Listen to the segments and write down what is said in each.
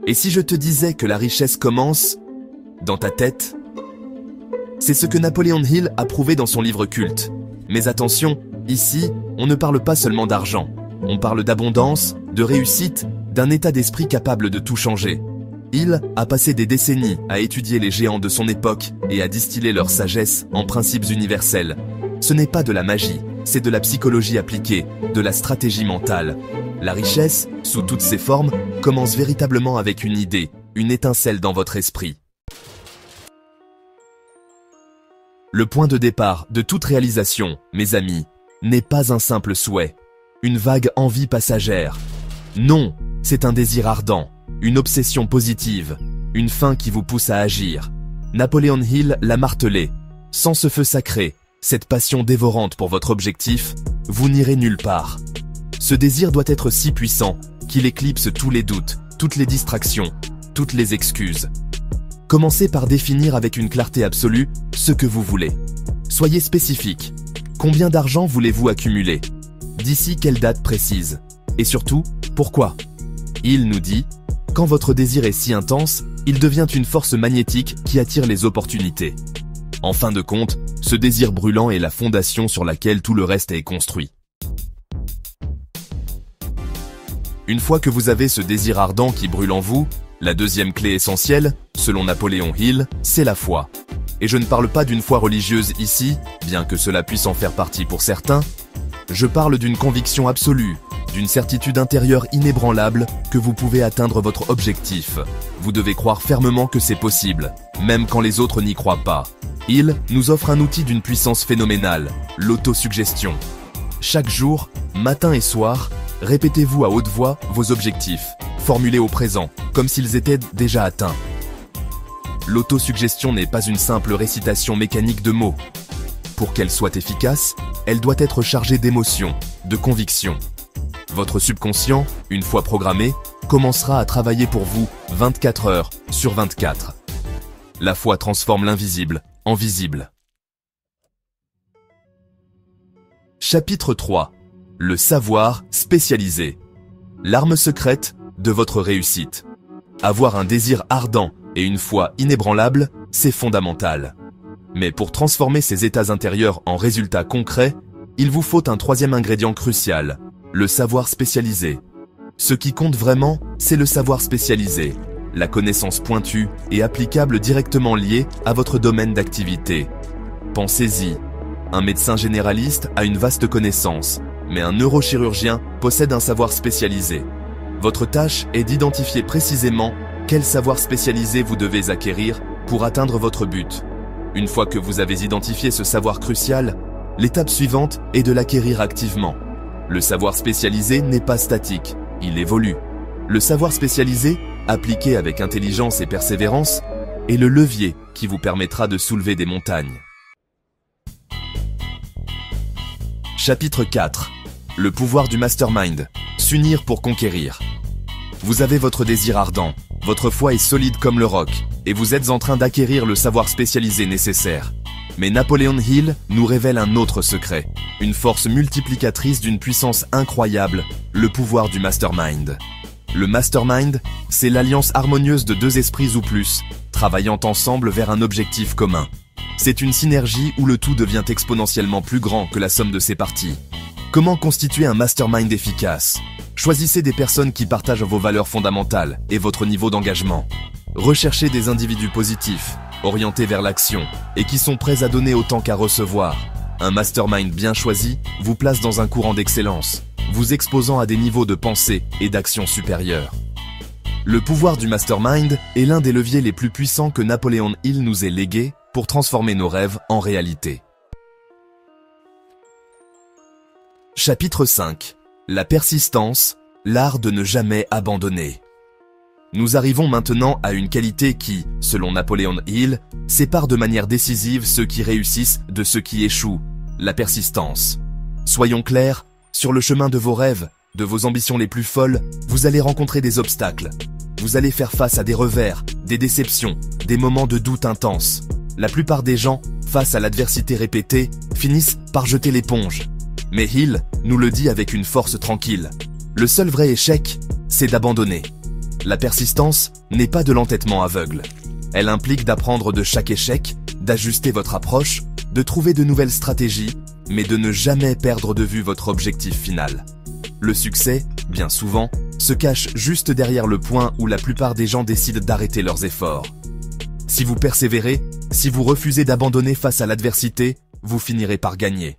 Et si je te disais que la richesse commence dans ta tête? C'est ce que Napoleon Hill a prouvé dans son livre culte. Mais attention, ici, on ne parle pas seulement d'argent. On parle d'abondance, de réussite, d'un état d'esprit capable de tout changer. Hill a passé des décennies à étudier les géants de son époque et à distiller leur sagesse en principes universels. Ce n'est pas de la magie, c'est de la psychologie appliquée, de la stratégie mentale. La richesse, sous toutes ses formes, commence véritablement avec une idée, une étincelle dans votre esprit. Le point de départ de toute réalisation, mes amis, n'est pas un simple souhait, une vague envie passagère. Non, c'est un désir ardent, une obsession positive, une fin qui vous pousse à agir. Napoleon Hill l'a martelé. Sans ce feu sacré, cette passion dévorante pour votre objectif, vous n'irez nulle part. Ce désir doit être si puissant qu'il éclipse tous les doutes, toutes les distractions, toutes les excuses. Commencez par définir avec une clarté absolue ce que vous voulez. Soyez spécifique. Combien d'argent voulez-vous accumuler? D'ici quelle date précise? Et surtout, pourquoi? Il nous dit, quand votre désir est si intense, il devient une force magnétique qui attire les opportunités. En fin de compte, ce désir brûlant est la fondation sur laquelle tout le reste est construit. Une fois que vous avez ce désir ardent qui brûle en vous, la deuxième clé essentielle, selon Napoleon Hill, c'est la foi. Et je ne parle pas d'une foi religieuse ici, bien que cela puisse en faire partie pour certains. Je parle d'une conviction absolue, d'une certitude intérieure inébranlable que vous pouvez atteindre votre objectif. Vous devez croire fermement que c'est possible, même quand les autres n'y croient pas. Hill nous offre un outil d'une puissance phénoménale, l'autosuggestion. Chaque jour, matin et soir, répétez-vous à haute voix vos objectifs, formulés au présent, comme s'ils étaient déjà atteints. L'autosuggestion n'est pas une simple récitation mécanique de mots. Pour qu'elle soit efficace, elle doit être chargée d'émotions, de convictions. Votre subconscient, une fois programmé, commencera à travailler pour vous 24 heures sur 24. La foi transforme l'invisible en visible. Chapitre 3. Le savoir spécialisé. L'arme secrète de votre réussite. Avoir un désir ardent et une foi inébranlable, c'est fondamental. Mais pour transformer ces états intérieurs en résultats concrets, il vous faut un troisième ingrédient crucial, le savoir spécialisé. Ce qui compte vraiment, c'est le savoir spécialisé, la connaissance pointue et applicable directement liée à votre domaine d'activité. Pensez-y, un médecin généraliste a une vaste connaissance, mais un neurochirurgien possède un savoir spécialisé. Votre tâche est d'identifier précisément quel savoir spécialisé vous devez acquérir pour atteindre votre but. Une fois que vous avez identifié ce savoir crucial, l'étape suivante est de l'acquérir activement. Le savoir spécialisé n'est pas statique, il évolue. Le savoir spécialisé, appliqué avec intelligence et persévérance, est le levier qui vous permettra de soulever des montagnes. Chapitre 4. Le pouvoir du mastermind. S'unir pour conquérir. Vous avez votre désir ardent, votre foi est solide comme le roc, et vous êtes en train d'acquérir le savoir spécialisé nécessaire. Mais Napoleon Hill nous révèle un autre secret, une force multiplicatrice d'une puissance incroyable, le pouvoir du mastermind. Le mastermind, c'est l'alliance harmonieuse de deux esprits ou plus, travaillant ensemble vers un objectif commun. C'est une synergie où le tout devient exponentiellement plus grand que la somme de ses parties. Comment constituer un mastermind efficace? Choisissez des personnes qui partagent vos valeurs fondamentales et votre niveau d'engagement. Recherchez des individus positifs, orientés vers l'action et qui sont prêts à donner autant qu'à recevoir. Un mastermind bien choisi vous place dans un courant d'excellence, vous exposant à des niveaux de pensée et d'action supérieurs. Le pouvoir du mastermind est l'un des leviers les plus puissants que Napoleon Hill nous ait légués pour transformer nos rêves en réalité. Chapitre 5. La persistance, l'art de ne jamais abandonner. Nous arrivons maintenant à une qualité qui, selon Napoleon Hill, sépare de manière décisive ceux qui réussissent de ceux qui échouent, la persistance. Soyons clairs, sur le chemin de vos rêves, de vos ambitions les plus folles, vous allez rencontrer des obstacles. Vous allez faire face à des revers, des déceptions, des moments de doute intenses. La plupart des gens, face à l'adversité répétée, finissent par jeter l'éponge. Mais Hill nous le dit avec une force tranquille. Le seul vrai échec, c'est d'abandonner. La persistance n'est pas de l'entêtement aveugle. Elle implique d'apprendre de chaque échec, d'ajuster votre approche, de trouver de nouvelles stratégies, mais de ne jamais perdre de vue votre objectif final. Le succès, bien souvent, se cache juste derrière le point où la plupart des gens décident d'arrêter leurs efforts. Si vous persévérez, si vous refusez d'abandonner face à l'adversité, vous finirez par gagner.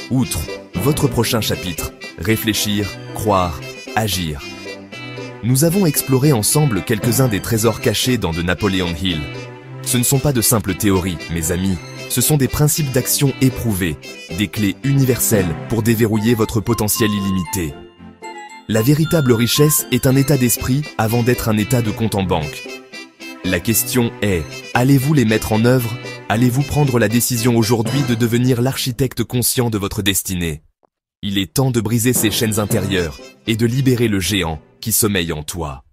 Outre votre prochain chapitre, réfléchir, croire, agir. Nous avons exploré ensemble quelques-uns des trésors cachés dans de Napoleon Hill. Ce ne sont pas de simples théories, mes amis, ce sont des principes d'action éprouvés, des clés universelles pour déverrouiller votre potentiel illimité. La véritable richesse est un état d'esprit avant d'être un état de compte en banque. La question est, allez-vous les mettre en œuvre? Allez-vous prendre la décision aujourd'hui de devenir l'architecte conscient de votre destinée? Il est temps de briser ces chaînes intérieures et de libérer le géant qui sommeille en toi.